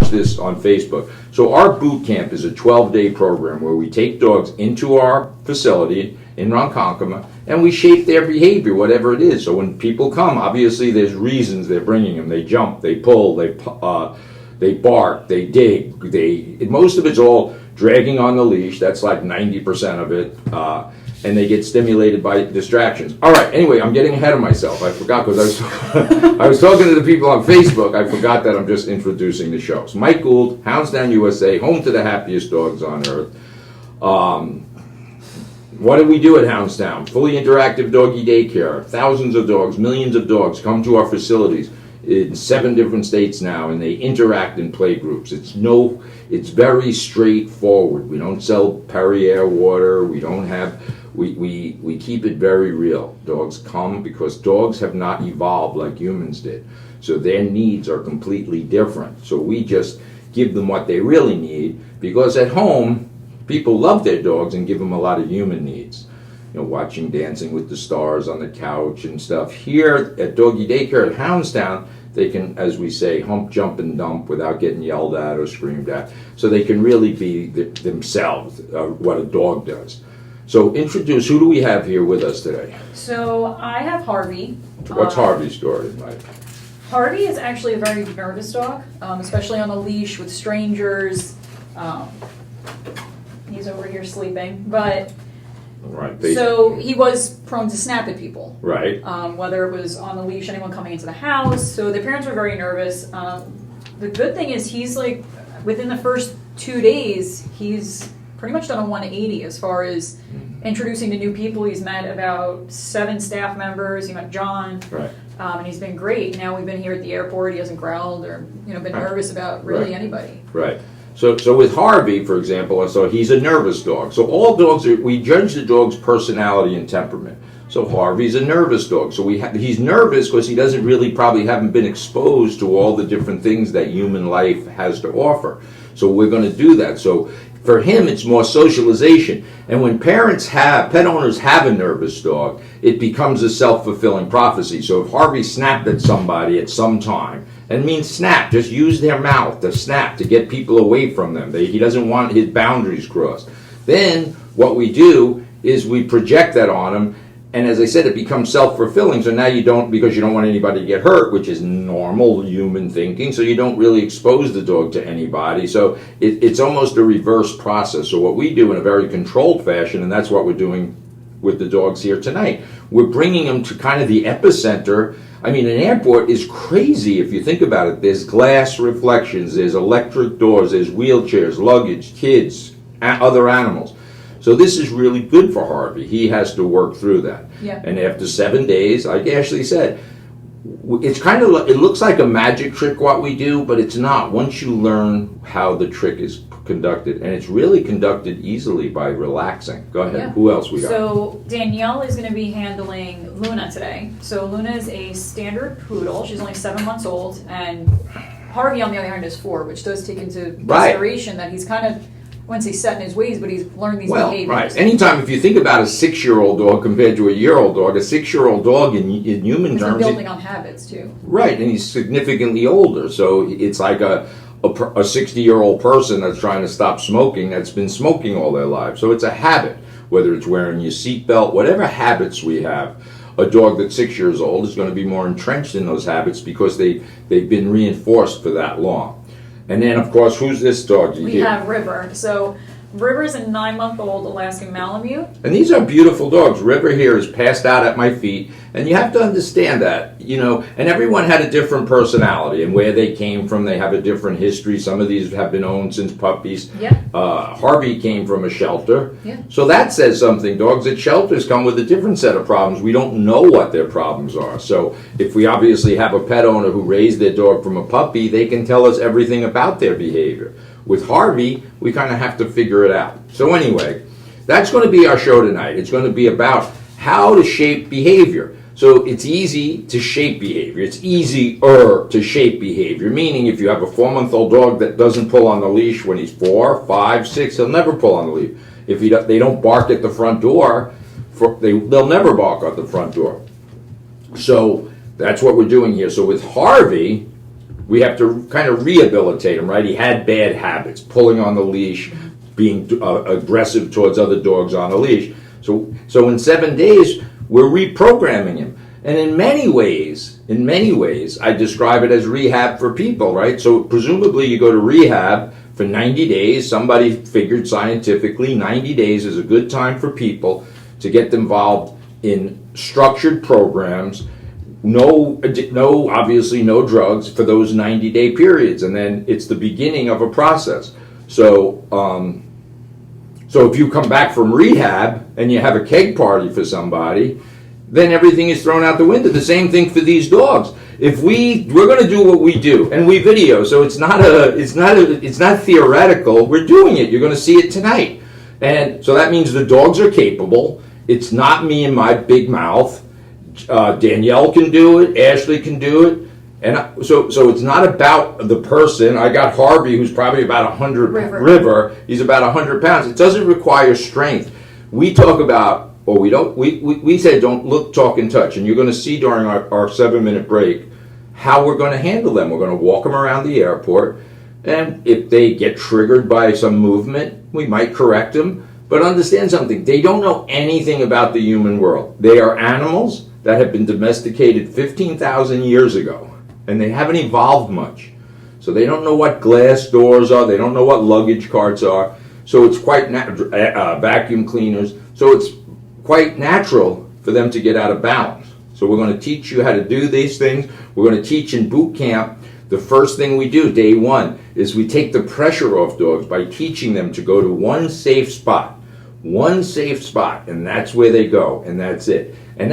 watch this on Facebook. So our boot camp is a 12-day program where we take dogs into our facility in Ronkonkoma and we shape their behavior, whatever it is. So when people come, obviously there's reasons they're bringing them. They jump, they pull, they bark, they dig. Most of it's all dragging on the leash. That's like 90% of it. And they get stimulated by distractions. All right, anyway, I'm getting ahead of myself. I forgot because I was talking to the people on Facebook. I forgot that I'm just introducing the show. So Mike Gould, Hounds Town USA, home to the happiest dogs on earth. What do we do at Hounds Town? Fully interactive doggy daycare. Thousands of dogs, millions of dogs come to our facilities in 7 different states now, and they interact in play groups. It's very straightforward. We don't sell Perrier water. We don't have... We keep it very real. Dogs come because dogs have not evolved like humans did. So their needs are completely different. So we just give them what they really need, because at home, people love their dogs and give them a lot of human needs. You know, watching Dancing with the Stars on the couch and stuff. Here at Doggy Daycare at Hounds Town, they can, as we say, hump, jump, and dump without getting yelled at or screamed at. So they can really be themselves, what a dog does. So introduce, who do we have here with us today? So I have Harvey. What's Harvey's story, Mike? Harvey is actually a very nervous dog, especially on the leash with strangers. He's over here sleeping, but right, so he was prone to snap at people. Right. Whether it was on the leash, anyone coming into the house. So the parents were very nervous. The good thing is he's like, within the first 2 days, he's pretty much done a 180 as far as introducing to new people. He's met about 7 staff members. He met John, right. And he's been great. Now we've been here at the airport. He hasn't growled or been nervous about really anybody. Right. So with Harvey, for example, so he's a nervous dog. So all dogs we judge the dog's personality and temperament. So Harvey's a nervous dog. So he's nervous because he doesn't really haven't been exposed to all the different things that human life has to offer. So we're going to do that. So for him, it's more socialization. And when pet owners have a nervous dog, it becomes a self-fulfilling prophecy. So if Harvey snapped at somebody at some time, and means snap, just use their mouth to snap, to get people away from them. He doesn't want his boundaries crossed. Then what we do is we project that on him. And as I said, it becomes self-fulfilling. So now because you don't want anybody to get hurt, which is normal human thinking, so you don't really expose the dog to anybody. So it's almost a reverse process. So what we do in a very controlled fashion, and that's what we're doing with the dogs here tonight, we're bringing them to kind of the epicenter. I mean, an airport is crazy if you think about it. There's glass reflections, there's electric doors, there's wheelchairs, luggage, kids, other animals. So this is really good for Harvey. He has to work through that. Yeah. And after 7 days, like Ashley said, it's it looks like a magic trick what we do, but it's not. Once you learn how the trick is conducted, and it's really conducted easily by relaxing. Go ahead. Yeah. Who else we got? So Danielle is going to be handling Luna today. So Luna is a standard poodle. She's only 7 months old, and Harvey, on the other hand, is 4, which does take into consideration that he's kind of, I wouldn't say set in his ways, but he's learned these behaviors. Right. Anytime, if you think about a 6-year-old dog compared to a year-old dog, a 6-year-old dog in human terms... He's building on habits, too. Right, and he's significantly older. So it's like a 60-year-old person that's trying to stop smoking that's been smoking all their lives. So it's a habit, whether it's wearing your seatbelt, whatever habits we have. A dog that's 6 years old is going to be more entrenched in those habits because they've been reinforced for that long. And then, of course, who's this dog? We have River. So River's a 9-month-old Alaskan Malamute. And these are beautiful dogs. River here is passed out at my feet. And you have to understand that, and everyone had a different personality and where they came from. They have a different history. Some of these have been owned since puppies. Yeah. Harvey came from a shelter. Yeah. So that says something. Dogs at shelters come with a different set of problems. We don't know what their problems are. So if we obviously have a pet owner who raised their dog from a puppy, they can tell us everything about their behavior. With Harvey, we kind of have to figure it out. So anyway, that's going to be our show tonight. It's going to be about how to shape behavior. So it's easy to shape behavior. It's easier to shape behavior, meaning if you have a 4-month-old dog that doesn't pull on the leash when he's 4, 5, 6, he'll never pull on the leash. If they don't bark at the front door, they'll never bark at the front door. So that's what we're doing here. So with Harvey, We have to kind of rehabilitate him, right? He had bad habits, pulling on the leash, being aggressive towards other dogs on the leash. So in 7 days, we're reprogramming him. And in many ways, I describe it as rehab for people, right? So presumably you go to rehab for 90 days. Somebody figured scientifically 90 days is a good time for people to get involved in structured programs. Obviously no drugs for those 90-day periods. And then it's the beginning of a process. So if you come back from rehab and you have a keg party for somebody, then everything is thrown out the window. The same thing for these dogs. If we're going to do what we do, and we video, so it's not theoretical. We're doing it. You're going to see it tonight, and so that means the dogs are capable. It's not me and my big mouth. Danielle can do it. Ashley can do it, and so it's not about the person. I got Harvey, who's probably about 100. River, he's about 100 pounds. It doesn't require strength. We talk about. Or we said don't look, talk, and touch. And you're going to see during our 7-minute break how we're going to handle them. We're going to walk them around the airport. And if they get triggered by some movement, we might correct them. But understand something. They don't know anything about the human world. They are animals that have been domesticated 15,000 years ago. And they haven't evolved much. So they don't know what glass doors are. They don't know what luggage carts are. So it's quite vacuum cleaners. So it's quite natural for them to get out of balance. So we're going to teach you how to do these things. We're going to teach in boot camp. The first thing we do, day one, is we take the pressure off dogs by teaching them to go to one safe spot, and that's where they go, and that's it. And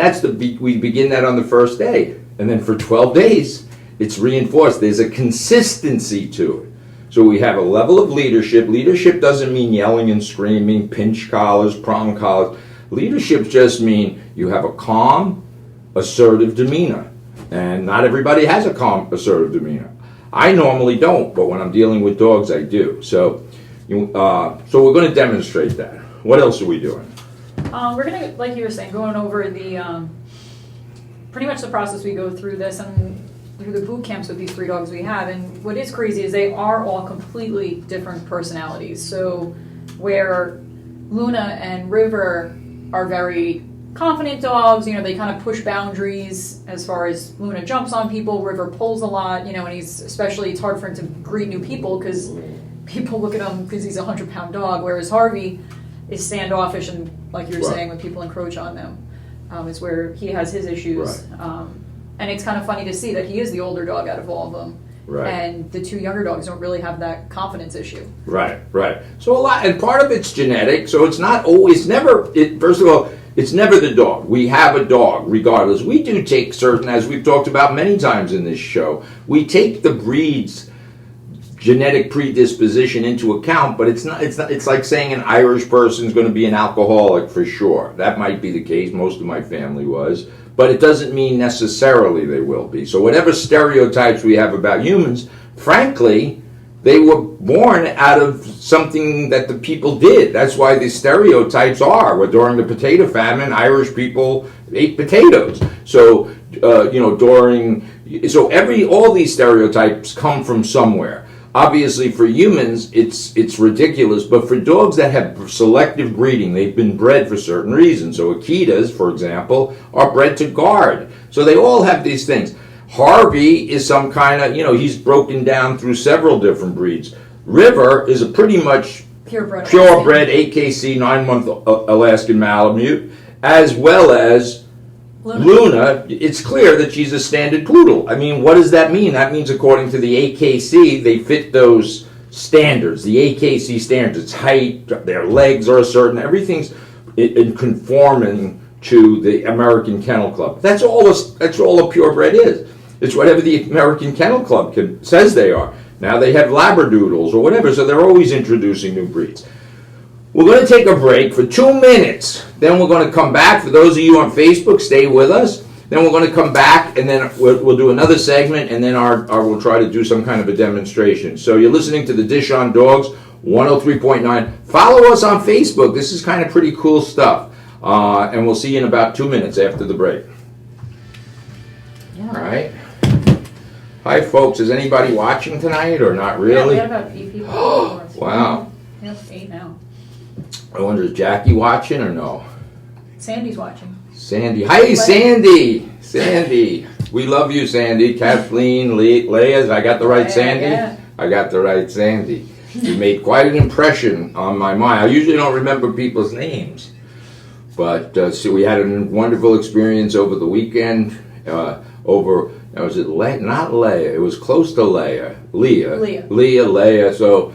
we begin that on the first day, and then for 12 days, it's reinforced. There's a consistency to it. So we have a level of leadership. Leadership doesn't mean yelling and screaming, pinch collars, prong collars. Leadership just means you have a calm, assertive demeanor. And not everybody has a calm, assertive demeanor. I normally don't, but when I'm dealing with dogs, I do. So we're going to demonstrate that. What else are we doing? We're going to, like you were saying, going over the pretty much the process we go through this and through the boot camps with these 3 dogs we have. And what is crazy is they are all completely different personalities. So where Luna and River are very confident dogs, they kind of push boundaries as far as Luna jumps on people, River pulls a lot, and it's hard for him to greet new people because people look at him because he's a 100-pound dog, whereas Harvey is standoffish and, like you were saying, when people encroach on them, is where he has his issues. Right. And it's kind of funny to see that he is the older dog out of all of them. Right. And the 2 younger dogs don't really have that confidence issue. Right. So and part of it's genetic, so it's not always, first of all, it's never the dog. We have a dog, regardless. We do take certain, as we've talked about many times in this show, we take the breed's genetic predisposition into account, but it's like saying an Irish person is going to be an alcoholic for sure. That might be the case. Most of my family was. But it doesn't mean necessarily they will be. So whatever stereotypes we have about humans, frankly, they were born out of something that the people did. That's why the stereotypes are. During the potato famine, Irish people ate potatoes. So, all these stereotypes come from somewhere. Obviously, for humans, it's ridiculous, but for dogs that have selective breeding, they've been bred for certain reasons. So Akitas, for example, are bred to guard. So they all have these things. Harvey is some kind of, he's broken down through several different breeds. River is a pretty much purebred AKC 9-month Alaskan Malamute, as well as Luna. It's clear that she's a standard poodle. I mean, what does that mean? That means according to the AKC, they fit those standards, the AKC standards. It's height, their legs are a certain, everything's in conforming to the American Kennel Club. That's all a purebred is. It's whatever the American Kennel Club says they are. Now they have Labradoodles or whatever, so they're always introducing new breeds. We're going to take a break for 2 minutes. Then we're going to come back. For those of you on Facebook, stay with us. Then we're going to come back, and then we'll do another segment, and then we'll try to do some kind of a demonstration. So you're listening to the Dish on Dogs, 103.9. Follow us on Facebook. This is kind of pretty cool stuff. And we'll see you in about 2 minutes after the break. Yeah. All right. Hi, folks. Is anybody watching tonight or not Yeah, really? we have about 8 people. Wow. Yep, 8 now. I wonder, is Jackie watching or no? Sandy's watching. Sandy. Hi, Sandy. Sandy. We love you, Sandy. Kathleen, Leah. I got the right Sandy? Yeah. I got the right Sandy. You made quite an impression on my mind. I usually don't remember people's names. But so we had a wonderful experience over the weekend. Was it not Leia? It was close to Leah. Leah. So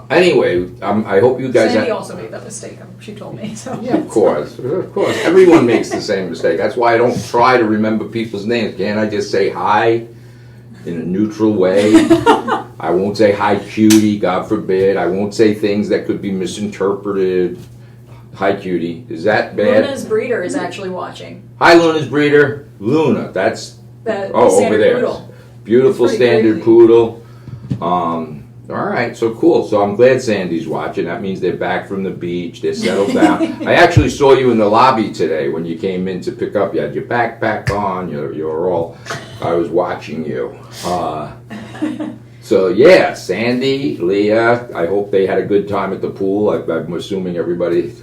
anyway, I hope you guys. Sandy also made that mistake. She told me. So. Yeah, of course. Everyone makes the same mistake. That's why I don't try to remember people's names. Can't I just say hi in a neutral way? I won't say hi, cutie. God forbid. I won't say things that could be misinterpreted. Hi, cutie. Is that bad? Luna's breeder is actually watching. Hi, Luna's breeder. Luna. That's over there. Poodle. Beautiful standard crazy. poodle. All right, so cool. So I'm glad Sandy's watching. That means they're back from the beach. They're settled down. I actually saw you in the lobby today when you came in to pick up. You had your backpack on. You're all. I was watching you. So yeah, Sandy, Leah. I hope they had a good time at the pool. I'm assuming everybody,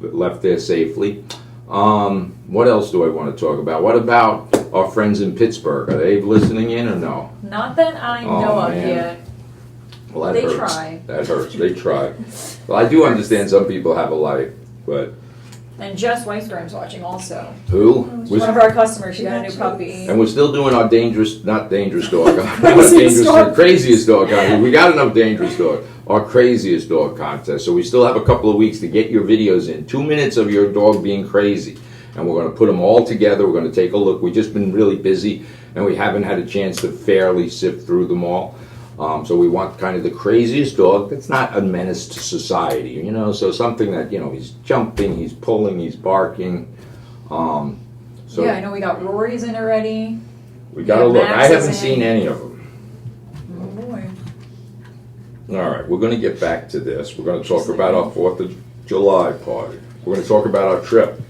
left there safely. What else do I want to talk about? What about our friends in Pittsburgh? Are they listening in or no? Not that I know of yet. Well, that They hurts. try. That hurts. They try. Well, I do understand some people have a life, but And Jess Weisgram's watching also. who? She's one of our customers. She got a new puppy. And we're still doing our not dangerous dog, Craziest craziest dog contest. We got enough dangerous dog. Our craziest dog contest. So we still have a couple of weeks to get your videos in. 2 minutes of your dog being crazy. And we're going to put them all together. We're going to take a look. We've just been really busy, and we haven't had a chance to fairly sift through them all. So we want kind of the craziest dog that's not a menace to society, so something that, he's jumping, he's pulling, he's barking. So Yeah, I know we got Rory's in already. we got to look. Max I haven't is seen in. any of them. Oh boy. All right, we're going to get back to this. We're going to talk about our 4th of July party. We're going to talk about our trip.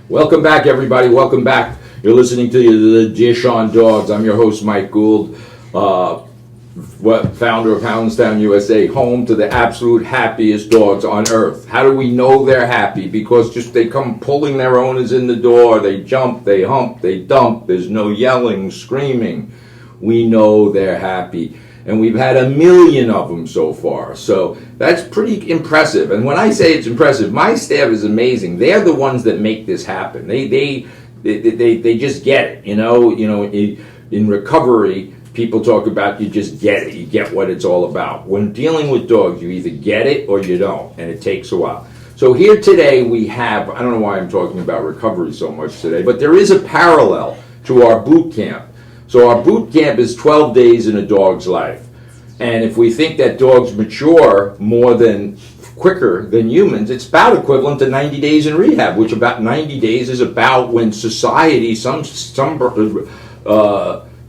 Welcome back, everybody. Welcome back. You're listening to the Dish on Dogs. I'm your host, Mike Gould, founder of Hounds Town USA, home to the absolute happiest dogs on earth. How do we know they're happy? Because just they come pulling their owners in the door. They jump, they hump, they dump. There's no yelling, screaming. We know they're happy. And we've had 1 million of them so far. So that's pretty impressive. And when I say it's impressive, my staff is amazing. They're the ones that make this happen. They just get it. In recovery, people talk about you just get it. You get what it's all about. When dealing with dogs, you either get it or you don't. And it takes a while. So here today we have, I don't know why I'm talking about recovery so much today, but there is a parallel to our boot camp. So our boot camp is 12 days in a dog's life. And if we think that dogs mature quicker than humans, it's about equivalent to 90 days in rehab, which about 90 days is about when society, some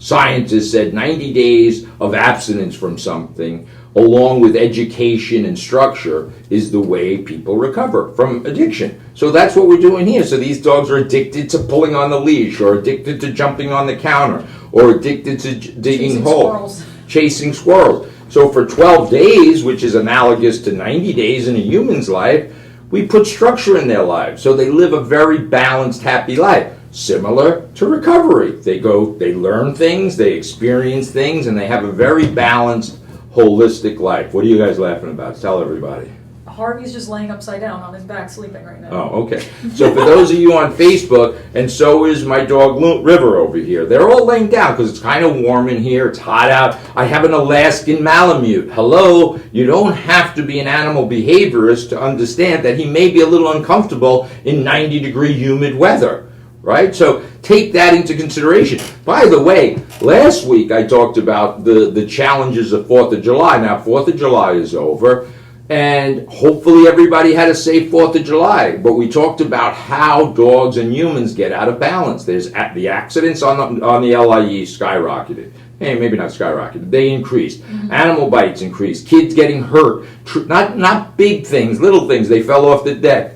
scientists said 90 days of abstinence from something, along with education and structure, is the way people recover from addiction. So that's what we're doing here. So these dogs are addicted to pulling on the leash, or addicted to jumping on the counter, or addicted to digging holes, chasing squirrels. So for 12 days, which is analogous to 90 days in a human's life, we put structure in their lives. So they live a very balanced, happy life. Similar to recovery. They learn things, they experience things, and they have a very balanced, holistic life. What are you guys laughing about? Tell everybody. Harvey's just laying upside down on his back sleeping right now. Oh, okay. So for those of you on Facebook, and so is my dog River over here, they're all laying down because it's kind of warm in here. It's hot out. I have an Alaskan Malamute. Hello? You don't have to be an animal behaviorist to understand that he may be a little uncomfortable in 90-degree humid weather. Right? So take that into consideration. By the way, last week I talked about the challenges of 4th of July. Now, 4th of July is over, and hopefully everybody had a safe 4th of July. But we talked about how dogs and humans get out of balance. There's the accidents on the LIE skyrocketed. Hey, maybe not skyrocketed. They increased. Mm-hmm. Animal bites increased. Kids getting hurt. Not big things, little things. They fell off the deck.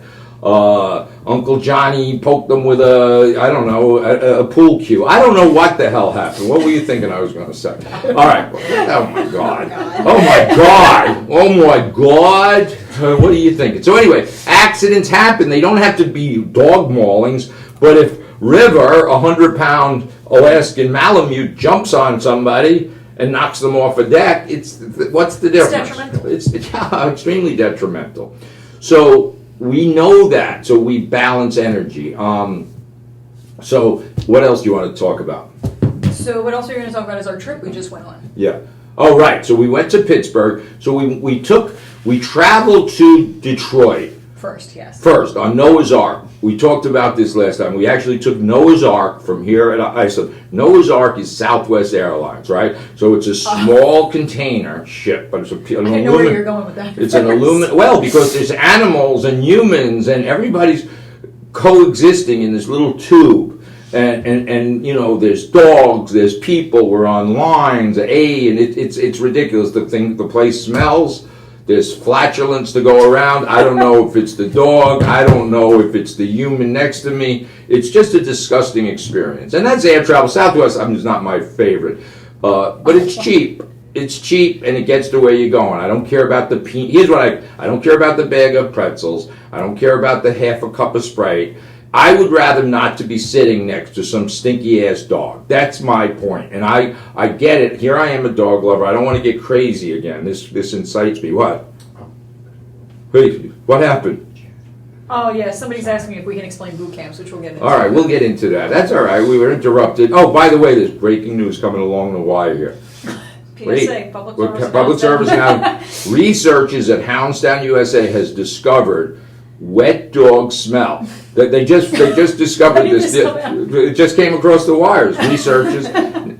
Uncle Johnny poked them with a pool cue. I don't know what the hell happened. What were you thinking I was going to say? All right. Oh my God. Oh my God. Oh my God. What are you thinking? So anyway, accidents happen. They don't have to be dog maulings, but if River, a 100-pound Alaskan Malamute, jumps on somebody and knocks them off a deck, what's the difference? It's detrimental. It's extremely detrimental. So we know that, so we balance energy. So what else do you want to talk about? So what else are you going to talk about is our trip we just went on. Yeah. Oh, right. So we went to Pittsburgh. So we traveled to Detroit. First, yes. First, on Noah's Ark. We talked about this last time. We actually took Noah's Ark from here at Iceland. Noah's Ark is Southwest Airlines, right? So it's a small container ship, but it's an aluminum. I know where you're going with that. It's an aluminum. Well, because there's animals and humans and everybody's coexisting in this little tube. And you know, there's dogs, there's people. We're on lines, and it's ridiculous. The place smells. There's flatulence to go around. I don't know if it's the dog. I don't know if it's the human next to me. It's just a disgusting experience. And that's air travel. Southwest is not my favorite. But it's cheap. It's cheap, and it gets to where you're going. I don't care about the Here's what I don't care about the bag of pretzels. I don't care about the half a cup of Sprite. I would rather not to be sitting next to some stinky-ass dog. That's my point. And I get it. Here I am, a dog lover. I don't want to get crazy again. This incites me. What? Wait, what happened? Oh, yeah. Somebody's asking if we can explain boot camps, which we'll get into. All right, we'll get into that. That's all right. We were interrupted. Oh, by the way, there's breaking news coming along the wire here. PSA, Public service now. Researchers at Hounds Town USA has discovered wet dog smell. They just discovered this. It just came across the wires. Researchers.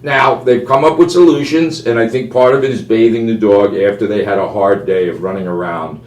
Now, they've come up with solutions, and I think part of it is bathing the dog after they had a hard day of running around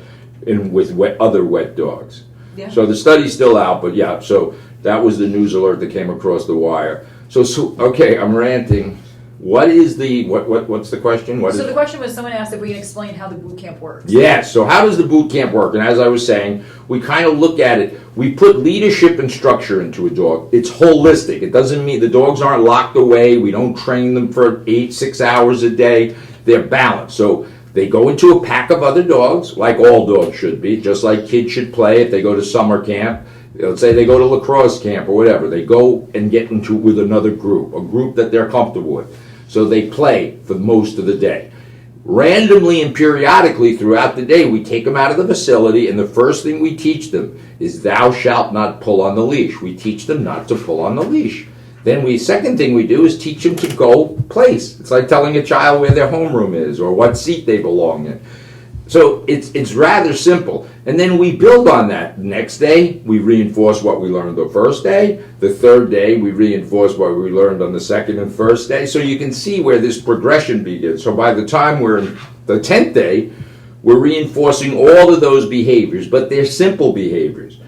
with other wet dogs. Yeah. So the study's still out, but yeah, so that was the news alert that came across the wire. So okay, I'm ranting. What's the question? The question was, someone asked if we can explain how the boot camp works. Yes, so how does the boot camp work? And as I was saying, we kind of look at it, we put leadership and structure into a dog. It's holistic. It doesn't mean the dogs aren't locked away. We don't train them for 6 hours a day. They're balanced. So they go into a pack of other dogs, like all dogs should be, just like kids should play if they go to summer camp. Let's say they go to lacrosse camp or whatever. They go and get into with another group, a group that they're comfortable with. So they play for most of the day. Randomly and periodically throughout the day, we take them out of the facility, and the first thing we teach them is thou shalt not pull on the leash. We teach them not to pull on the leash. Then second thing we do is teach them to go place. It's like telling a child where their homeroom is or what seat they belong in. So it's rather simple. And then we build on that. Next day, we reinforce what we learned the first day. The third day, we reinforce what we learned on the second and first day. So you can see where this progression begins. So by the time we're in the 10th day, we're reinforcing all of those behaviors, but they're simple behaviors.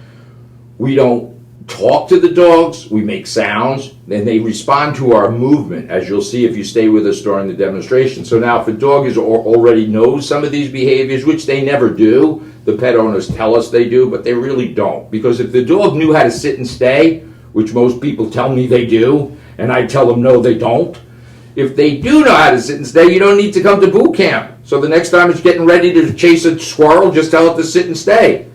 We don't talk to the dogs, we make sounds, and they respond to our movement, as you'll see if you stay with us during the demonstration. So now if a dog already knows some of these behaviors, which they never do, the pet owners tell us they do, but they really don't. Because if the dog knew how to sit and stay, which most people tell me they do, and I tell them no, they don't, if they do know how to sit and stay, you don't need to come to boot camp. So the next time it's getting ready to chase a squirrel, just tell it to sit and stay.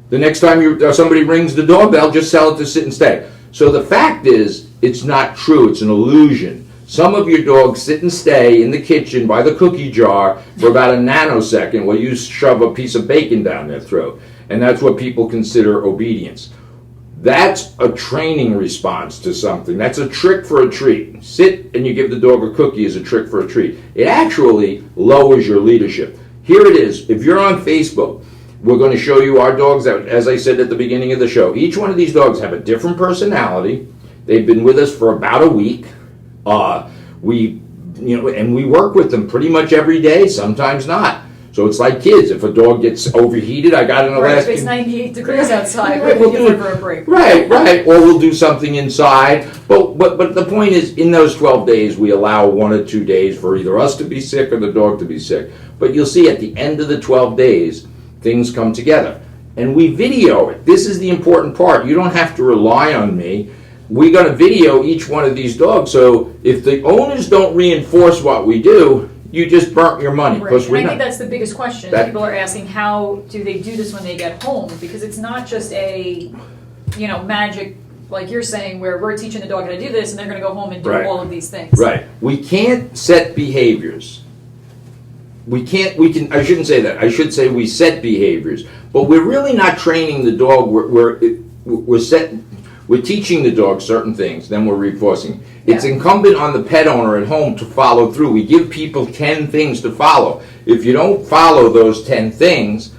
The next time somebody rings the doorbell, just tell it to sit and stay. So the fact is, it's not true. It's an illusion. Some of your dogs sit and stay in the kitchen by the cookie jar for about a nanosecond while you shove a piece of bacon down their throat. And that's what people consider obedience. That's a training response to something. That's a trick for a treat. Sit and you give the dog a cookie is a trick for a treat. It actually lowers your leadership. Here it is. If you're on Facebook, we're going to show you our dogs that, as I said at the beginning of the show, each one of these dogs have a different personality. They've been with us for about a week. We work with them pretty much every day, sometimes not. So it's like kids. If a dog gets overheated, I got an Alaskan. It's 98 degrees outside. We'll do it for a break. Right. Or we'll do something inside. But the point is, in those 12 days, we allow 1 or 2 days for either us to be sick or the dog to be sick. But you'll see at the end of the 12 days, things come together. and we video it. This is the important part. You don't have to rely on me. We're going to video each one of these dogs, so if the owners don't reinforce what we do, you just burnt your money. Right. And I think that's the biggest question. People are asking, how do they do this when they get home? Because it's not just a, magic, like you're saying, where we're teaching the dog how to do this and they're going to go home and do all of these things. Right. We can't set behaviors. We can, I shouldn't say that. I should say we set behaviors. But we're really not training the dog. We're teaching the dog certain things, then we're reinforcing. It's incumbent on the pet owner at home to follow through. We give people 10 things to follow. If you don't follow those 10 things,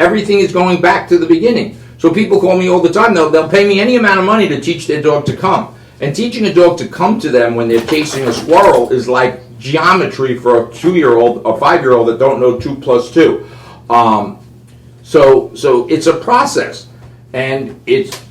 everything is going back to the beginning. So people call me all the time. They'll pay me any amount of money to teach their dog to come. And teaching a dog to come to them when they're chasing a squirrel is like geometry for a 2-year-old, a 5-year-old that don't know 2 plus 2. So it's a process. And it's,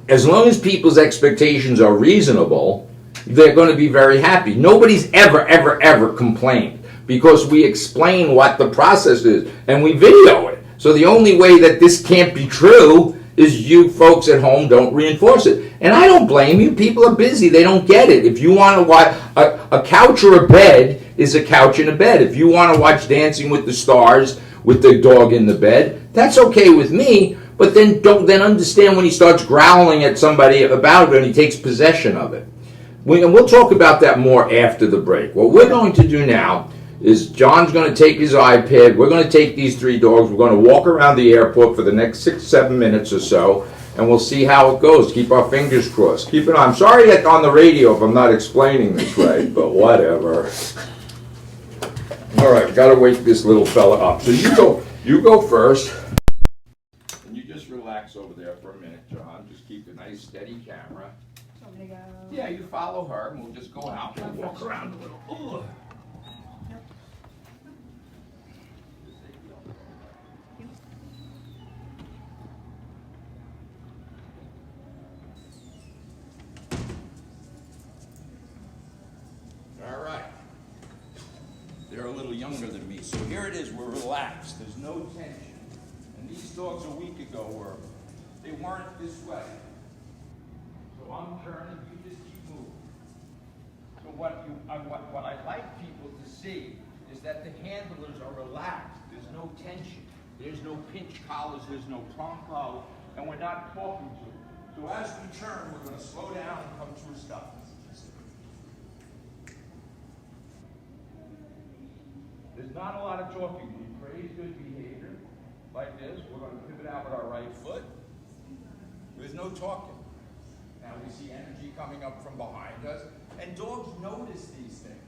as long as people's expectations are reasonable, they're going to be very happy. Nobody's ever complained because we explain what the process is and we video it. So the only way that this can't be true is you folks at home don't reinforce it. And I don't blame you. People are busy. They don't get it. If you want to watch a couch or a bed is a couch and a bed. If you want to watch Dancing with the Stars with the dog in the bed, that's okay with me. But then don't understand when he starts growling at somebody about it and he takes possession of it. And we'll talk about that more after the break. What we're going to do now is John's going to take his iPad. We're going to take these 3 dogs. We're going to walk around the airport for the next 6-7 minutes or so, and we'll see how it goes. Keep our fingers crossed. Keep it on. I'm sorry that on the radio if I'm not explaining this right, but whatever. All right, got to wake this little fella up. So you go first. Relax over there for a minute, John. Just keep a nice steady camera. Want me to go? Yeah, you follow her and we'll just go out and walk around a little. Ugh. All right. They're a little younger than me, so here it is. We're relaxed. There's no tension. These dogs a week ago they weren't this way. So I'm turning, you just keep moving. So what I like people to see is that the handlers are relaxed. There's no tension. There's no pinch collars. There's no pronto, and we're not talking to them. So as we turn, we're going to slow down and come to a stop. There's not a lot of talking. We praise good behavior. Like this, we're going to pivot out with our right foot. There's no talking. Now we see energy coming up from behind us, and dogs notice these things.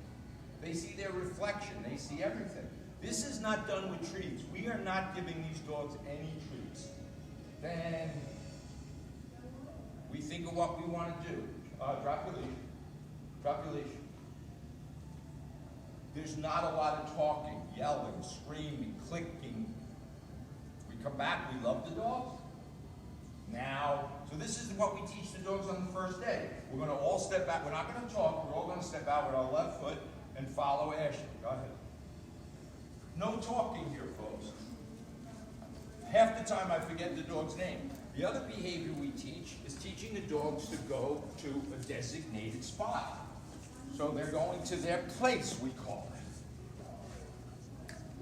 They see their reflection. They see everything. This is not done with treats. We are not giving these dogs any treats. Then we think of what we want to do. Drop your leash. Drop your leash. There's not a lot of talking, yelling, screaming, clicking. Come back, we love the dogs. Now, so this is what we teach the dogs on the first day. We're going to all step back. We're not going to talk. We're all going to step out with our left foot and follow Ashley. Go ahead. No talking here, folks. Half the time I forget the dog's name. The other behavior we teach is teaching the dogs to go to a designated spot. So they're going to their place, we call it.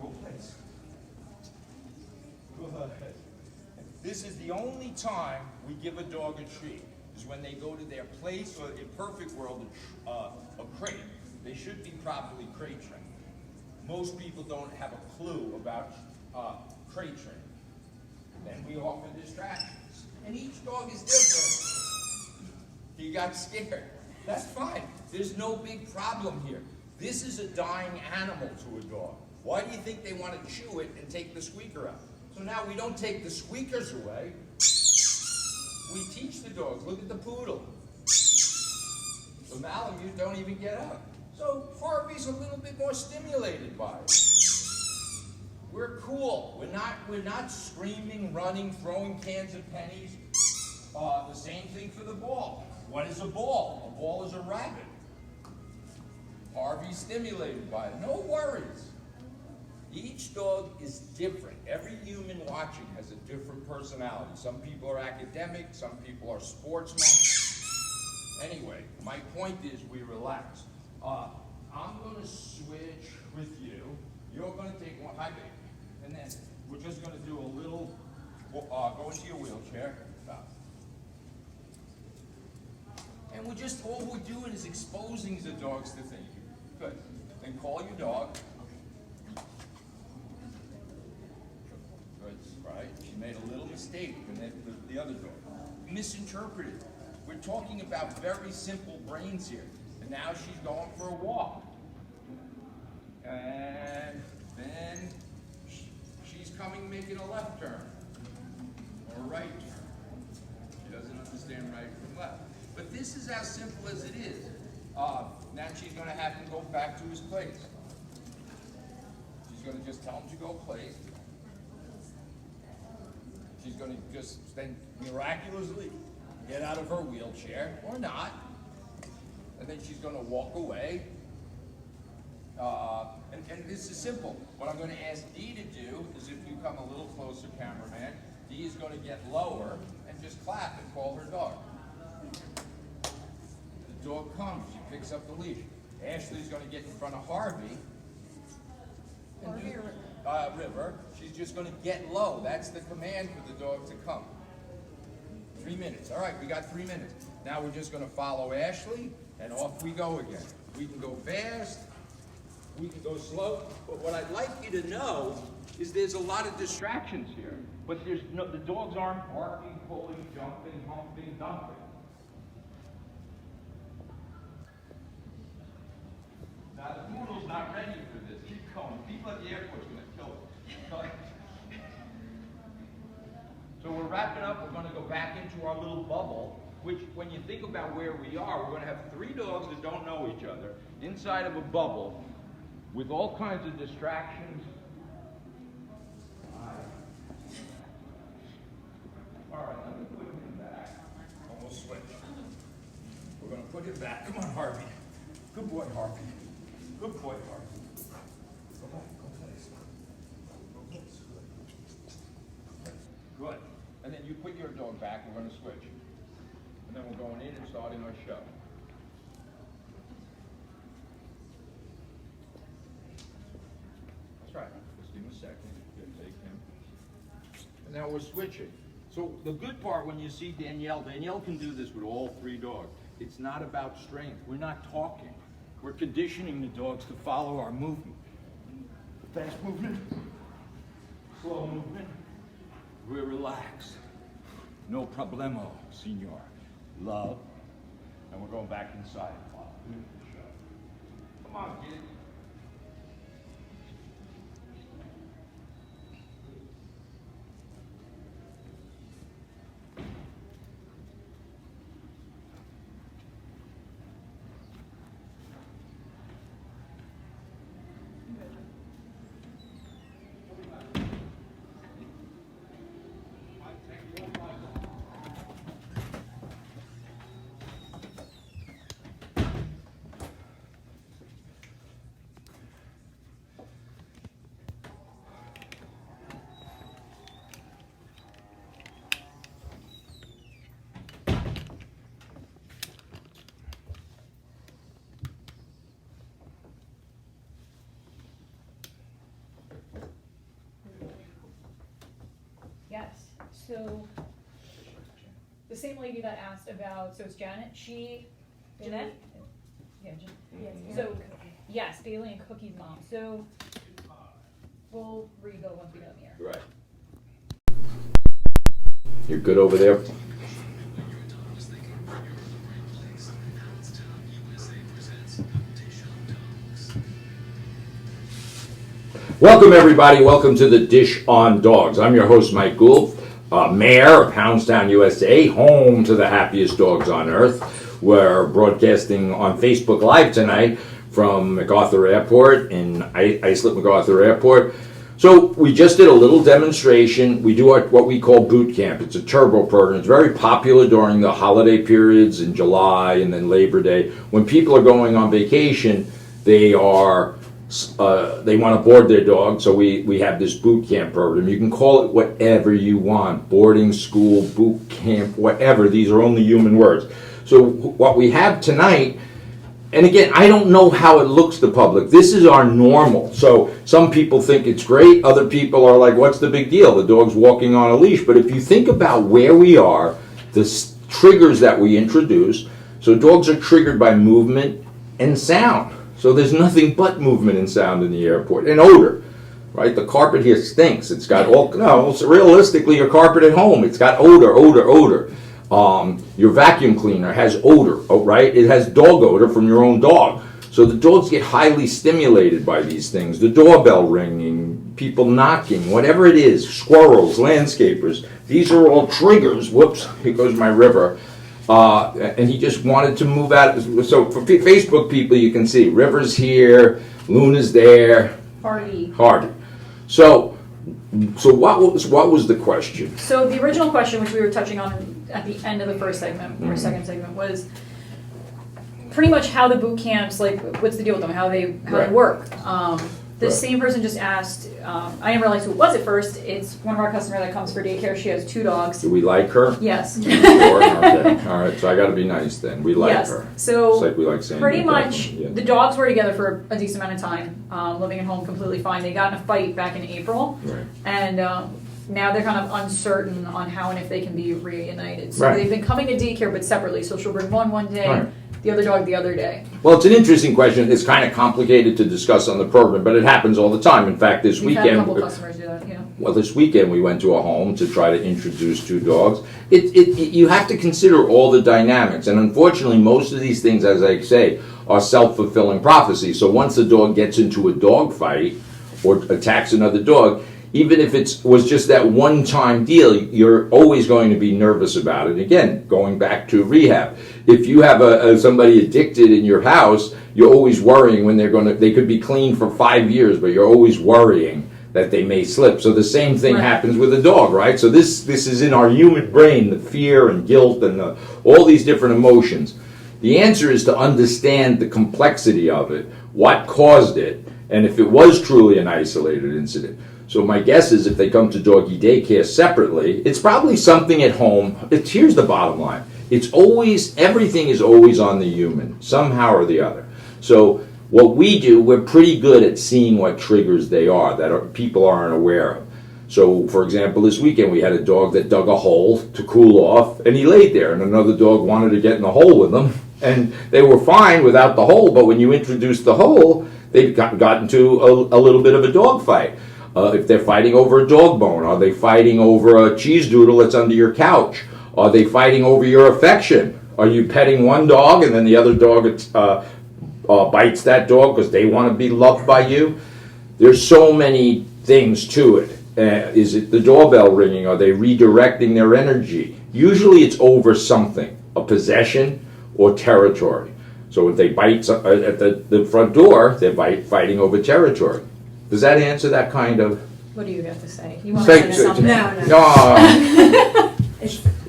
Go place. This is the only time we give a dog a treat, is when they go to their place, or in perfect world, a crate. They should be properly crate trained. Most people don't have a clue about crate training. Then we offer distractions. And each dog is different. He got scared. That's fine. There's no big problem here. This is a dying animal to a dog. Why do you think they want to chew it and take the squeaker out? So now we don't take the squeakers away. We teach the dogs. Look at the poodle. The Malamute don't even get up. So Harvey's a little bit more stimulated by it. We're cool. We're not screaming, running, throwing cans of pennies. The same thing for the ball. What is a ball? A ball is a rabbit. Harvey's stimulated by it. No worries. Each dog is different. Every human watching has a different personality. Some people are academic, some people are sportsmen. Anyway, my point is we relax. I'm going to switch with you. You're going to take one, hi baby. And then we're just going to do a little, go into your wheelchair. And we're just, all we're doing is exposing the dogs to things. Good. Then call your dog. Good, right? She made a little mistake, and then the other dog misinterpreted. We're talking about very simple brains here. And now she's going for a walk. And then she's coming, making a left turn. Or a right turn. She doesn't understand right from left. But this is as simple as it is. Now she's going to have him go back to his place. She's going to just tell him to go place. She's going to just then miraculously get out of her wheelchair, or not. And then she's going to walk away. And this is simple. What I'm going to ask Dee to do is, if you come a little closer, cameraman, Dee is going to get lower and just clap and call her dog. The dog comes, she picks up the leash. Ashley's going to get in front of Harvey. Harvey or River. She's just going to get low. That's the command for the dog to come. 3 minutes. All right, we got 3 minutes. Now we're just going to follow Ashley, and off we go again. We can go fast, we can go slow, but what I'd like you to know is there's a lot of distractions here. But there's no, the dogs aren't barking, pulling, jumping, humping, dumping. Now the poodle's not ready for this. Keep going. People at the airport's going to kill it. So we're wrapping up. We're going to go back into our little bubble, which, when you think about where we are, we're going to have 3 dogs that don't know each other inside of a bubble with all kinds of distractions. All right, let me put him back. And we'll switch. We're going to put him back. Come on, Harvey. Good boy, Harvey. Good boy, Harvey. Go back. Go place. Go place. Good. And then you put your dog back. We're going to switch. And then we're going in and starting our show. That's right. Just give him a second. Good, take him. And now we're switching. So the good part, when you see Danielle can do this with all 3 dogs. It's not about strength. We're not talking. We're conditioning the dogs to follow our movement. Fast movement, slow movement. We're relaxed. No problemo, senor. Love. And we're going back inside. Come on, kid. Yes. So the same lady that asked about, so it's Janet. Jeanette? Yeah. Yes. So yes, Bailey and Cookie's mom. So we'll re-go once we get up here. Right. You're good over there? Welcome, everybody. Welcome to the Dish on Dogs. I'm your host, Mike Gould, mayor of Hounds Town USA, home to the happiest dogs on earth. We're broadcasting on Facebook Live tonight from MacArthur Airport in Islip MacArthur Airport. So we just did a little demonstration. We do what we call boot camp. It's a turbo program. It's very popular during the holiday periods in July and then Labor Day. When people are going on vacation, they are they want to board their dog, so we have this boot camp program. You can call it whatever you want, boarding school, boot camp, whatever. These are only human words. So what we have tonight, and again, I don't know how it looks to public. This is our normal. So some people think it's great. Other people are like, what's the big deal? The dog's walking on a leash. But if you think about where we are, the triggers that we introduce, so dogs are triggered by movement and sound. So there's nothing but movement and sound in the airport, and odor, right? The carpet here stinks. It's got so realistically, your carpet at home, it's got odor. Your vacuum cleaner has odor, right? It has dog odor from your own dog. So the dogs get highly stimulated by these things. The doorbell ringing, people knocking, whatever it is, squirrels, landscapers. These are all triggers. Whoops, here goes my river. And he just wanted to move out. So for Facebook people, you can see River's here, Luna's there. Harvey. So what was the question? So the original question, which we were touching on at the end of the first segment, or second segment, was pretty much how the boot camps, like, what's the deal with them, how they work. The same person just asked, I didn't realize who it was at first. It's one of our customers that comes for daycare. She has 2 dogs. Do we like her? Yes. Okay. All right, so I got to be nice then. We like her. So it's like we like saying pretty much the dogs were together for a decent amount of time, living at home completely fine. They got in a fight back in April, and now they're kind of uncertain on how and if they can be reunited. So they've been coming to daycare, but separately. So she'll bring one day. The other dog the other day. Well, it's an interesting question. It's kind of complicated to discuss on the program, but it happens all the time. In fact, this weekend... We've had a couple customers do that, yeah. Well, this weekend we went to a home to try to introduce 2 dogs. You have to consider all the dynamics, and unfortunately, most of these things, as I say, are self-fulfilling prophecies. So once the dog gets into a dog fight or attacks another dog, even if it was just that one-time deal, you're always going to be nervous about it. Again, going back to rehab. If you have somebody addicted in your house, you're always worrying when they could be clean for 5 years, but you're always worrying that they may slip. So the same thing happens with a dog, right? So this is in our human brain, the fear and guilt and all these different emotions. The answer is to understand the complexity of it, what caused it, and if it was truly an isolated incident. So my guess is if they come to doggy daycare separately, it's probably something at home. Here's the bottom line. Everything is always on the human, somehow or the other. So what we do, we're pretty good at seeing what triggers they are that people aren't aware of. So, for example, this weekend we had a dog that dug a hole to cool off, and he laid there, and another dog wanted to get in the hole with him, and they were fine without the hole, but when you introduced the hole, they got into a little bit of a dog fight. If they're fighting over a dog bone, are they fighting over a cheese doodle that's under your couch? Are they fighting over your affection? Are you petting one dog and then the other dog bites that dog because they want to be loved by you? There's so many things to it. Is it the doorbell ringing? Are they redirecting their energy? Usually it's over something, a possession or territory. So if they bite at the front door, they're fighting over territory. Does that answer that kind of... What do you have to say? You want to say something? No.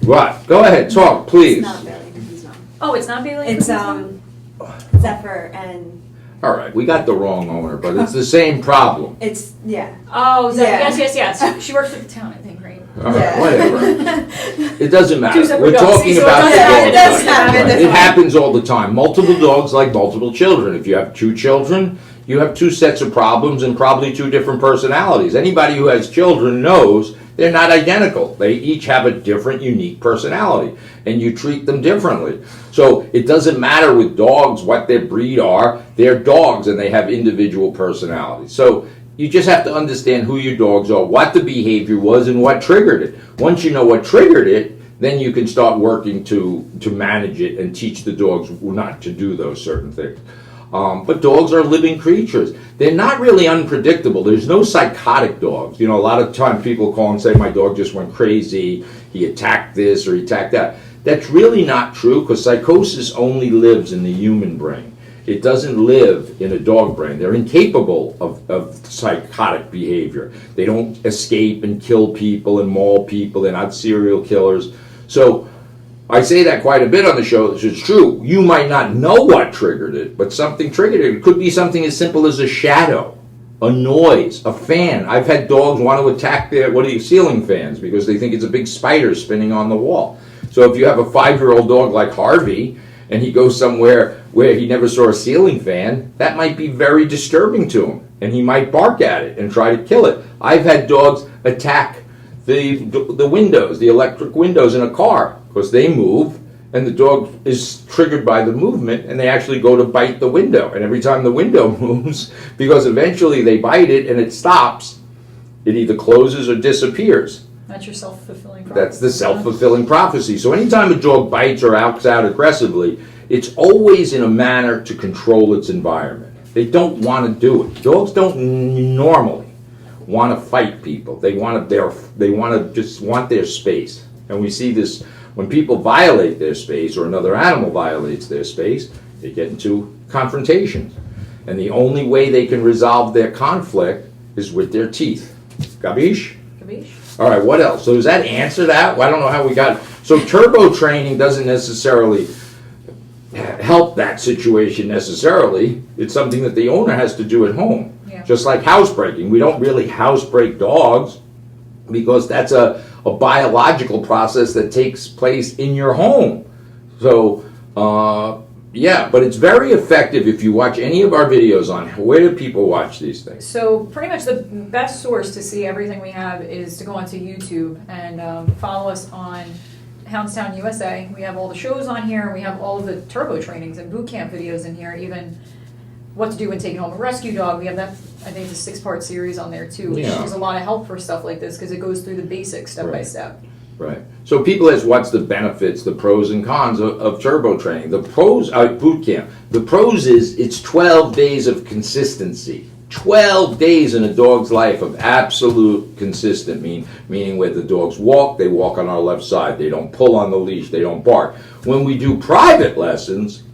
What? Go ahead, talk, please. It's not Bailey. He's not. Oh, it's not Bailey? It's Zephyr and... All right, we got the wrong owner, but it's the same problem. It's, yeah. Oh, yes. She works for the town, I think, right? All right, whatever. It doesn't matter. We're dogs. talking See, so about it the does dog. happen. It happens all the time. Multiple dogs like multiple children. If you have 2 children, you have 2 sets of problems and probably 2 different personalities. Anybody who has children knows they're not identical. They each have a different, unique personality, and you treat them differently. So it doesn't matter with dogs what their breed are. They're dogs, and they have individual personalities. So you just have to understand who your dogs are, what the behavior was, and what triggered it. Once you know what triggered it, then you can start working to manage it and teach the dogs not to do those certain things. But dogs are living creatures. They're not really unpredictable. There's no psychotic dogs. You know, a lot of times people call and say, my dog just went crazy, he attacked this or he attacked that. That's really not true because psychosis only lives in the human brain. It doesn't live in a dog brain. They're incapable of psychotic behavior. They don't escape and kill people and maul people. They're not serial killers. So I say that quite a bit on the show. It's true. You might not know what triggered it, but something triggered it. It could be something as simple as a shadow, a noise, a fan. I've had dogs want to attack their ceiling fans because they think it's a big spider spinning on the wall. So if you have a 5-year-old dog like Harvey and he goes somewhere where he never saw a ceiling fan, that might be very disturbing to him, and he might bark at it and try to kill it. I've had dogs attack the windows, the electric windows in a car, because they move, and the dog is triggered by the movement, and they actually go to bite the window. And every time the window moves, because eventually they bite it and it stops, it either closes or disappears. That's your self-fulfilling prophecy. That's the self-fulfilling prophecy. So anytime a dog bites or acts out aggressively, it's always in a manner to control its environment. They don't want to do it. Dogs don't normally want to fight people. They want their space. And we see this when people violate their space or another animal violates their space, they get into confrontations. And the only way they can resolve their conflict is with their teeth. Gabish? Gabish. All right, what else? So does that answer that? Well, I don't know how we got... So turbo training doesn't necessarily help that situation necessarily. It's something that the owner has to do at home. Yeah. Just like housebreaking. We don't really housebreak dogs because that's a biological process that takes place in your home. So, yeah, but it's very effective if you watch any of our videos on where do people watch these things? So pretty much the best source to see everything we have is to go onto YouTube and follow us on Hounds Town USA. We have all the shows on here, and we have all of the turbo trainings and boot camp videos in here, even what to do when taking home a rescue dog. We have that, I think it's a 6-part series on there too, which is a lot of help for stuff like this because it goes through the basics step by step. Right. So people ask, what's the benefits, the pros and cons of turbo training? The pros, boot camp. The pros is it's 12 days of consistency. 12 days in a dog's life of absolute consistent, meaning where the dogs walk, they walk on our left side. They don't pull on the leash. They don't bark. When we do private lessons,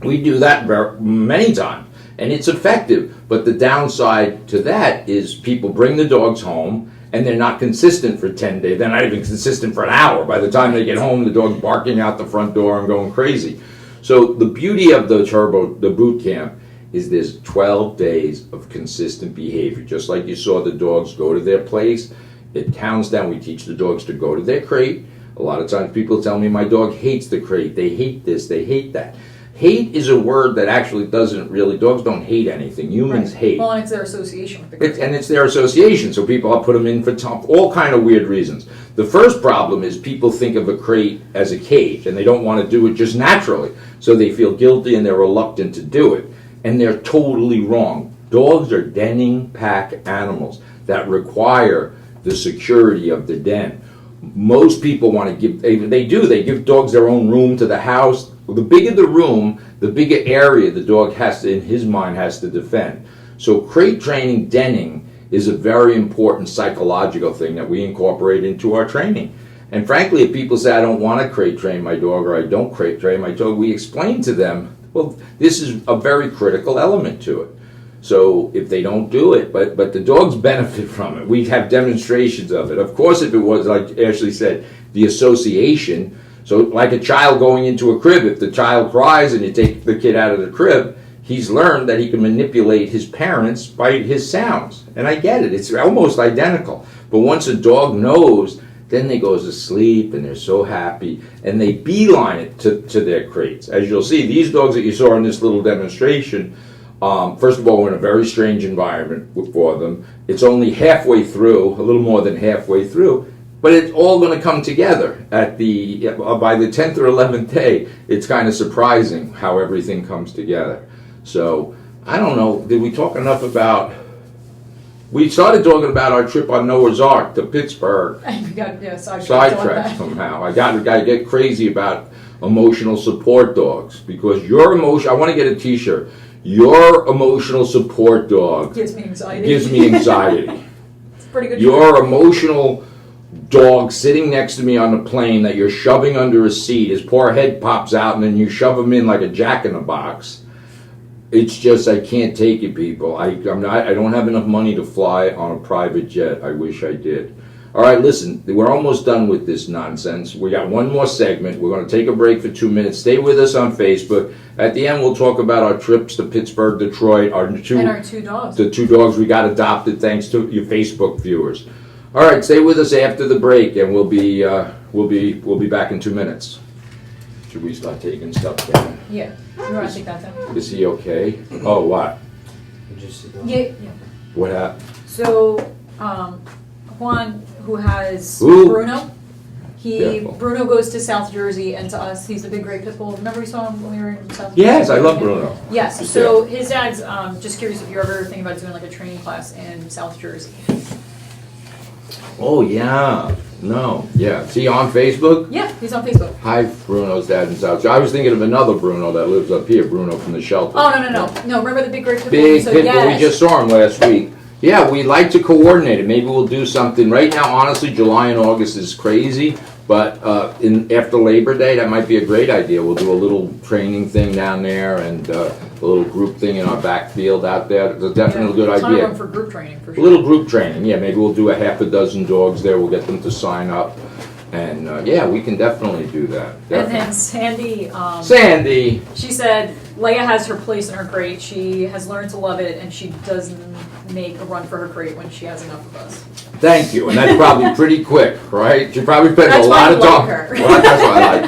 we do that many times, and it's effective. But the downside to that is people bring the dogs home, and they're not consistent for 10 days. They're not even consistent for an hour. By the time they get home, the dog's barking out the front door and going crazy. So the beauty of the boot camp is there's 12 days of consistent behavior. Just like you saw the dogs go to their place. At Hounds Town, we teach the dogs to go to their crate. A lot of times people tell me my dog hates the crate. They hate this, they hate that. Hate is a word that actually doesn't really, dogs don't hate anything. Humans hate. Well, and it's their association with the crate. And it's their association, so people put them in for all kind of weird reasons. The first problem is people think of a crate as a cage, and they don't want to do it just naturally. So they feel guilty and they're reluctant to do it. And they're totally wrong. Dogs are denning pack animals that require the security of the den. Most people want to give, they give dogs their own room to the house. The bigger the room, the bigger area the dog has to, in his mind, has to defend. So crate training, denning, is a very important psychological thing that we incorporate into our training. And frankly, if people say, I don't want to crate train my dog, or I don't crate train my dog, we explain to them, well, this is a very critical element to it. So if they don't do it, but the dogs benefit from it. We have demonstrations of it. Of course, if it was, like Ashley said, the association, so like a child going into a crib, if the child cries and you take the kid out of the crib, he's learned that he can manipulate his parents by his sounds. And I get it. It's almost identical. But once a dog knows, then they go to sleep and they're so happy. And they beeline it to their crates. As you'll see, these dogs that you saw in this little demonstration, first of all, we're in a very strange environment for them. It's only halfway through, a little more than halfway through. But it's all going to come together by the 10th or 11th day. It's kind of surprising how everything comes together. So, I don't know, did we talk enough about... We started talking about our trip on Noah's Ark to Pittsburgh. We got sidetracked somehow. I got to get crazy about emotional support dogs because I want to get a t-shirt. Your emotional support dog gives me anxiety. It's pretty good. Your emotional dog sitting next to me on the plane that you're shoving under a seat, his poor head pops out and then you shove him in like a jack-in-the-box. It's just, I can't take it, people. I don't have enough money to fly on a private jet. I wish I did. All right, listen, we're almost done with this nonsense. We got one more segment. We're going to take a break for 2 minutes. Stay with us on Facebook. At the end, we'll talk about our trips to Pittsburgh, Detroit, And our 2 dogs. the 2 dogs we got adopted thanks to your Facebook viewers. All right, stay with us after the break, and we'll be back in 2 minutes. Should we start taking stuff down? Yeah. You want to take that down? Is he okay? Oh, what? Yeah. What happened? So, Juan, who has Who? Bruno, Careful. Bruno goes to South Jersey, and to us, he's a big Great Pit Bull. Remember we saw him when we were in South Jersey? Yes, I love Bruno. Yes, so his dad's just curious if you're ever thinking about doing like a training class in South Jersey. Oh, yeah. No. Yeah. Is he on Facebook? Yeah, he's on Facebook. Hi, Bruno's dad in South. I was thinking of another Bruno that lives up here, Bruno from the shelter. Oh, no, remember the big Great Pit Bull? Big So, pit bull. yes. We just saw him last week. Yeah, we'd like to coordinate it. Maybe we'll do something. Right now, honestly, July and August is crazy. But after Labor Day, that might be a great idea. We'll do a little training thing down there and a little group thing in our backfield out there. It's definitely a good Ton of idea. room for group training, for A sure. little group training, yeah. Maybe we'll do a half a dozen dogs there. We'll get them to sign up, and yeah, we can definitely do that. And Definitely. then Sandy, Sandy, she said Leia has her place in her crate. She has learned to love it, and she doesn't make a run for her crate when she has enough of us. thank you, and that's probably pretty quick, right? She probably spends That's a why lot you of like time. her. Well, that's why I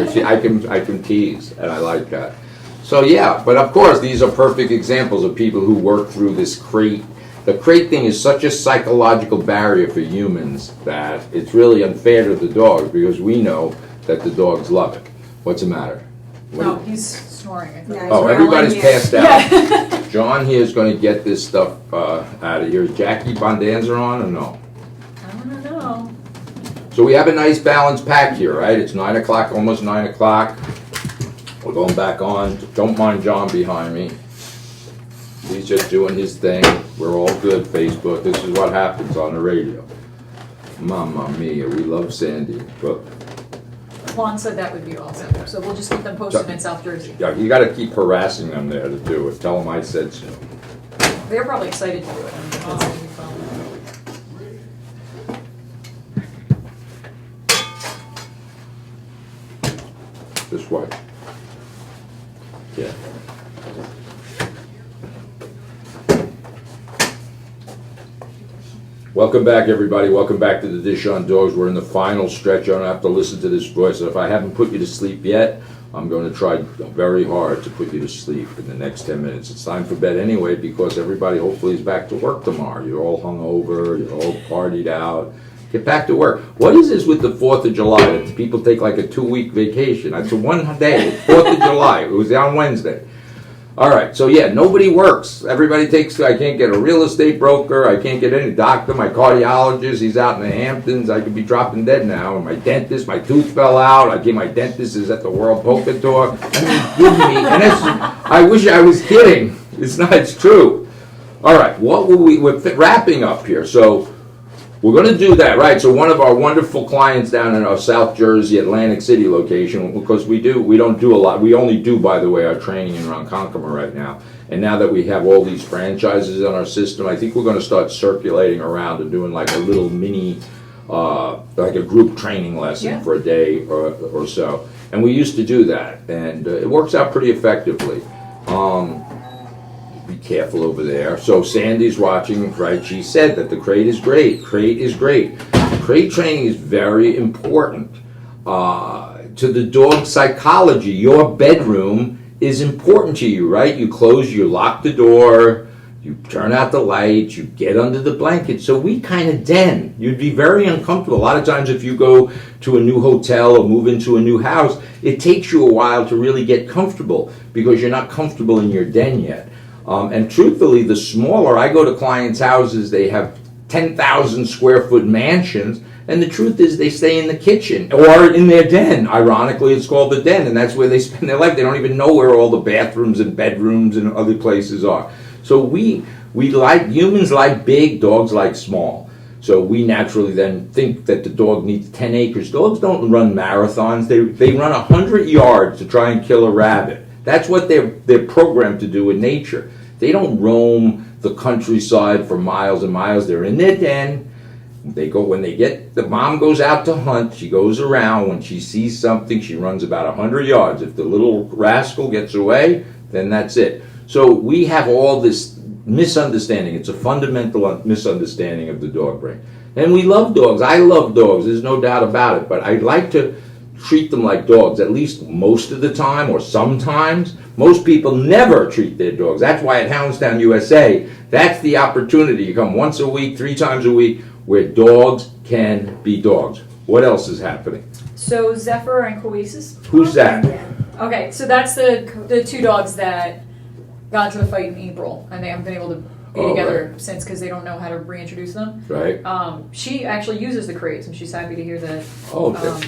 like her. I can tease, and I like that. So yeah, but of course, these are perfect examples of people who work through this crate. The crate thing is such a psychological barrier for humans that it's really unfair to the dogs because we know that the dogs love it. What's the matter? What No, do you- he's snoring, I think. Yeah, Oh, We're everybody's all in here. passed out. John here is going to get this stuff out of here. Is Jackie Bondanza on or no? I don't know. So we have a nice balanced pack here, right? It's 9 o'clock, almost 9 o'clock. We're going back on. Don't mind John behind me. He's just doing his thing. We're all good, Facebook. This is what happens on the radio. Mamma mia, we love Sandy. But Juan said that would be awesome, so we'll just keep them posted in South Jersey. yeah, you got to keep harassing them there to do it. Tell them I said so. They're probably excited to do it. I mean, that's gonna be fun. This way. Yeah. Welcome back, everybody. Welcome back to the Dish on Dogs. We're in the final stretch. I don't have to listen to this voice. If I haven't put you to sleep yet, I'm going to try very hard to put you to sleep in the next 10 minutes. It's time for bed anyway because everybody hopefully is back to work tomorrow. You're all hungover. You're all partied out. Get back to work. What is this with the 4th of July? That people take like a 2-week vacation. It's a one day. It's 4th of July. It was on Wednesday. All right, so yeah, nobody works. Everybody takes, I can't get a real estate broker. I can't get any doctor. My cardiologist, he's out in the Hamptons. I could be dropping dead now. And my dentist, my tooth fell out. My dentist is at the World Polka Tour. I mean, give me, and I wish I was kidding. It's not, it's true. All right, we're wrapping up here. So we're going to do that, right? So one of our wonderful clients down in our South Jersey, Atlantic City location, because we don't do a lot. We only do, by the way, our training in Ronkonkoma right now. And now that we have all these franchises in our system, I think we're going to start circulating around and doing like a little mini, like a group training lesson for a day or so. And we used to do that, and it works out pretty effectively. Be careful over there. So Sandy's watching, right? She said that the crate is great. Crate is great. Crate training is very important to the dog psychology. Your bedroom is important to you, right? You lock the door, you turn out the lights, you get under the blanket. So we kind of den. You'd be very uncomfortable. A lot of times if you go to a new hotel or move into a new house, it takes you a while to really get comfortable because you're not comfortable in your den yet. And truthfully, the smaller, I go to clients' houses, they have 10,000 square foot mansions, and the truth is they stay in the kitchen or in their den. Ironically, it's called the den, and that's where they spend their life. They don't even know where all the bathrooms and bedrooms and other places are. So humans like big, dogs like small. So we naturally then think that the dog needs 10 acres. Dogs don't run marathons. They run 100 yards to try and kill a rabbit. That's what they're programmed to do in nature. They don't roam the countryside for miles and miles. They're in their den, When they get, the mom goes out to hunt, she goes around, when she sees something, she runs about 100 yards. If the little rascal gets away, then that's it. So we have all this misunderstanding. It's a fundamental misunderstanding of the dog brain. And we love dogs. I love dogs. There's no doubt about it. But I'd like to treat them like dogs, at least most of the time or sometimes. Most people never treat their dogs. That's why at Hounds Town USA, that's the opportunity. You come once a week, 3 times a week, where dogs can be dogs. What else is happening? So Zephyr and Coesis. Who's that? Yeah. Okay, so that's the 2 dogs that got into the fight in April, and they haven't been able to be together since because they don't know how to reintroduce them. Right. She actually uses the crates, and she's happy to hear that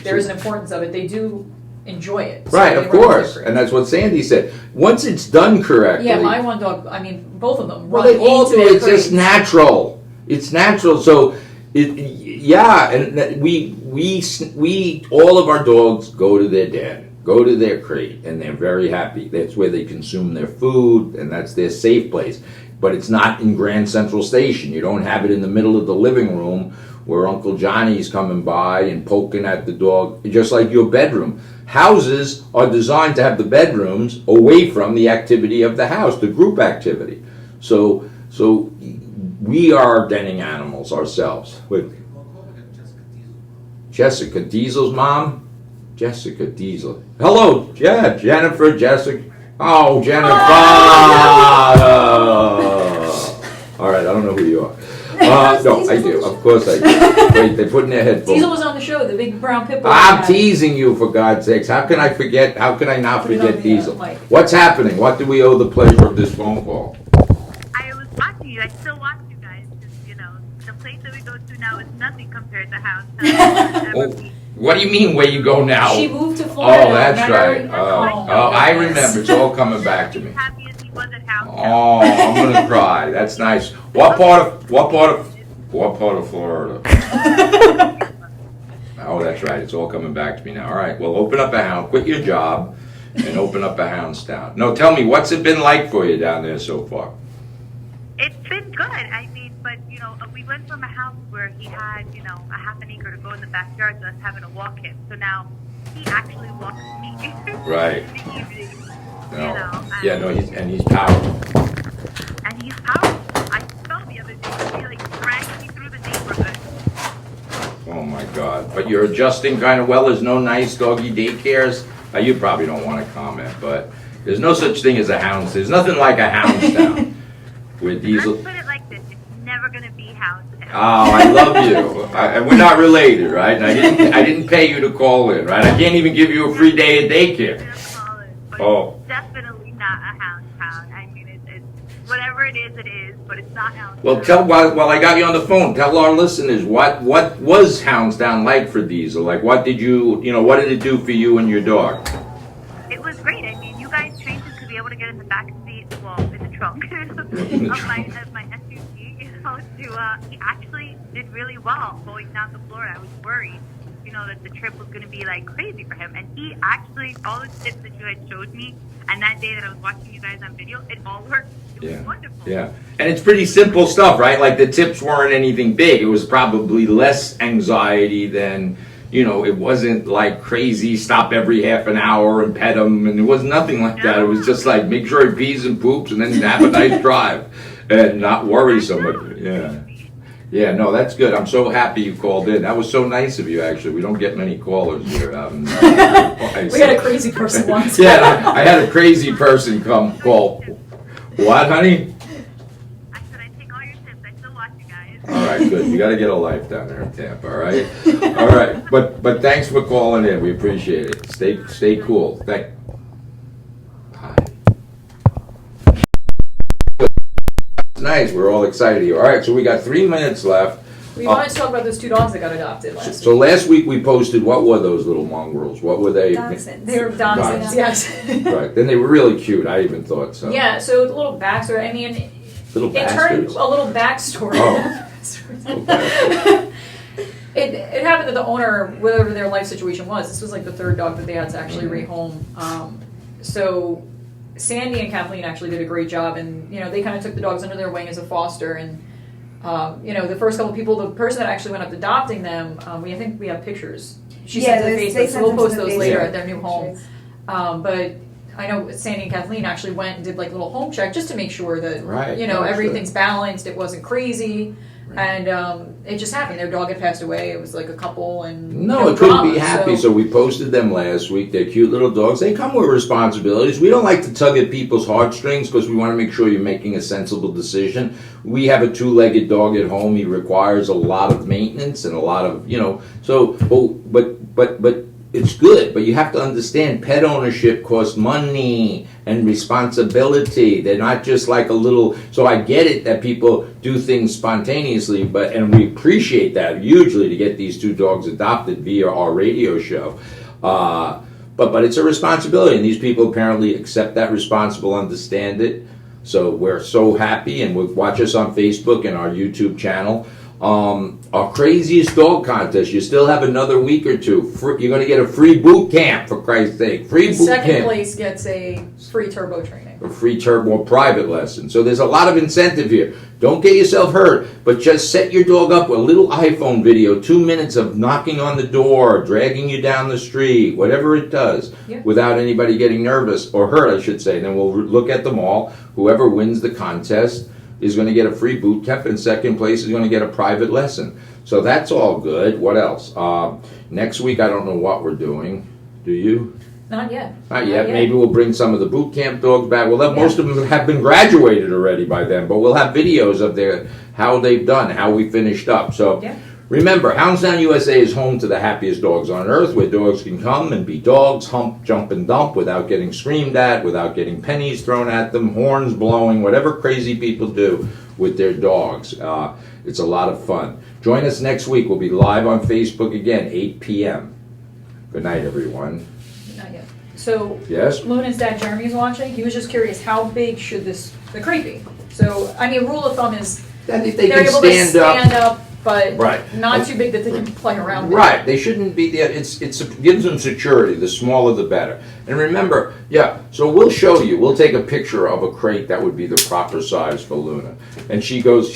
there is an importance of it. They do enjoy it. So right, of course. And that's what Sandy said. Once it's done correctly. Yeah, my one dog, I mean, both of them. Well, run they all into do. their It's just crates. natural. It's natural. So, and we all of our dogs go to their den. Go to their crate, and they're very happy. That's where they consume their food, and that's their safe place. But it's not in Grand Central Station. You don't have it in the middle of the living room where Uncle Johnny's coming by and poking at the dog, just like your bedroom. Houses are designed to have the bedrooms away from the activity of the house, the group activity. So we are denning animals ourselves. With Jessica Diesel's mom? Jessica Diesel. Hello, yeah, Jennifer, Jessica. Oh, Jennifer. All right, I don't know who you are. No, I do. Of course I do. Wait, they put in their headphones. Diesel was on the show, the big brown pit bull. I'm teasing you, for God's sakes. How can I forget? How can I not Put it on forget the, Diesel? mic. What's happening? What do we owe the pleasure of this phone call? I was watching you. I still watch you guys because, the place that we go to now is nothing compared to Hounds Town. Oh, what do you mean where you go now? She moved to Florida. Oh, that's remember? right. I goodness. remember. It's all coming back to He's me. happy as he was at Hounds Town. Oh, I'm gonna cry. That's nice. What part of Florida? Oh, that's right. It's all coming back to me now. All right. Well, open up a hound. Quit your job and open up a Hounds Town. No, tell me, what's it been like for you down there so far? It's been good. I mean, but, we went from a house where he had, a half an acre to go in the backyard to us having to walk him. So now he actually walks me. Right. In the evening. No. Yeah, no, he's powerful. And he's powerful. I felt the other day, he dragged me through the neighborhood. Oh my God. But you're adjusting kind of well. There's no nice doggy daycares. You probably don't want to comment, but there's no such thing as a hounds. There's nothing like a Hounds Town. With Diesel. Let's put it like this. It's never going to be Hounds Town. Oh, I love you. And we're not related, right? And I didn't pay you to call in, right? I can't even give you a free day of daycare. But Oh. it's definitely not a Hounds Town. I mean, it's whatever it is, but it's not Hounds Well, Town. while I got you on the phone, tell our listeners what was Hounds Town like for Diesel? Like, what did what did it do for you and your dog? It was great. I mean, you guys trained him to be able to get in the back seat, in the trunk of my SUV. He actually did really well going down to Florida. I was worried, that the trip was going to be crazy for him. And he actually, all the tips that you had showed me, and that day that I was watching you guys on video, it all worked. It was wonderful. Yeah. And it's pretty simple stuff, right? Like the tips weren't anything big. It was probably less anxiety than, it wasn't like crazy, stop every half an hour and pet him. And it was nothing like that. It was just like make sure he pees and poops and then have a nice drive and not worry so much. Yeah. Yeah, no, that's good. I'm so happy you called in. That was so nice of you, actually. We don't get many callers here. We had a crazy person once. Yeah, I had a crazy person call. What, honey? I said I take all your tips. I still watch you guys. All right, good. You got to get a life down there in Tampa, all right? All right, but thanks for calling in. We appreciate it. Stay cool. Hi. Nice. We're all excited here. All right, so we got 3 minutes left. We wanted to talk about those 2 dogs that got adopted last week. So last week we posted, what were those little mongrels? What were they? Dachshunds. They were dachshunds, yes. Right. Then they were really cute. I even thought so. Yeah, so the little backstory, I mean, Little it turned bastards. a little backstory. Oh. Okay. It happened that the owner, whatever their life situation was, this was like the 3rd dog that they had to actually rehome. So Sandy and Kathleen actually did a great job, and they kind of took the dogs under their wing as a foster, and You know, the first couple people, the person that actually went up adopting them, I think we have pictures. She Yeah, sent to they Facebook, so sent we'll them to post the those later Facebook at their new home. But I know Sandy and Kathleen actually went and did like a little home check just to make sure that, Right. you know, That's everything's balanced, it wasn't crazy. Right. And it just happened. Their dog had passed away. It was like a couple and No, it couldn't be happy. So we posted them last week. They're cute little dogs. They come with responsibilities. We don't like to tug at people's heartstrings because we want to make sure you're making a sensible decision. We have a 2-legged dog at home. He requires a lot of maintenance and a lot of, you know. So, but it's good. But you have to understand, pet ownership costs money and responsibility. They're not just like a little. So I get it that people do things spontaneously, and we appreciate that hugely to get these 2 dogs adopted via our radio show. But it's a responsibility, and these people apparently accept that responsible, understand it. So we're so happy, and watch us on Facebook and our YouTube channel. Our craziest dog contest. You still have another week or two. You're going to get a free boot camp, for Christ's sake. Free boot camp. Second place gets a free turbo training. A free turbo private lesson. So there's a lot of incentive here. Don't get yourself hurt, but just set your dog up with a little iPhone video, 2 minutes of knocking on the door, dragging you down the street, whatever it does, without anybody getting nervous, or hurt, I should say. Then we'll look at them all. Whoever wins the contest is going to get a free boot camp, and second place is going to get a private lesson. So that's all good. What else? Next week, I don't know what we're doing. Do you? Not yet. Not yet. Maybe we'll bring some of the boot camp dogs back. Most of them have been graduated already by then, but we'll have videos of how they've done, how we finished up. So remember, Hounds Town USA is home to the happiest dogs on earth, where dogs can come and be dogs, hump, jump, and dump without getting screamed at, without getting pennies thrown at them, horns blowing, whatever crazy people do with their dogs. It's a lot of fun. Join us next week. We'll be live on Facebook again, 8 p.m. Good night, everyone. Not yet. So Yes? Luna's dad Jeremy's watching. He was just curious, how big should the crate be? So I mean, rule of thumb is That if they're they can able stand to up. stand up, but Right. not too big that they can play around with. Right, they shouldn't be there. It gives them security. The smaller, the better. And remember, so we'll show you. We'll take a picture of a crate that would be the proper size for Luna, and she goes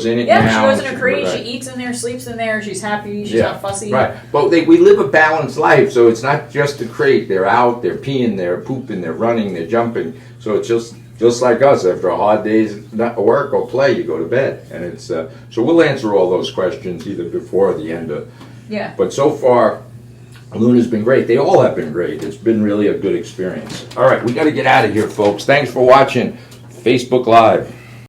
in it now. Yeah, she goes in her crate. Right. She eats in there, sleeps in there. She's happy. She's not fussy. Right, but we live a balanced life, so it's not just a crate. They're out, they're peeing, they're pooping, they're running, they're jumping. So it's just like us. After a hard day's work or play, you go to bed, and it's so we'll answer all those questions either before or the end of. Yeah. But so far, Luna's been great. They all have been great. It's been really a good experience. All right, we got to get out of here, folks. Thanks for watching Facebook Live.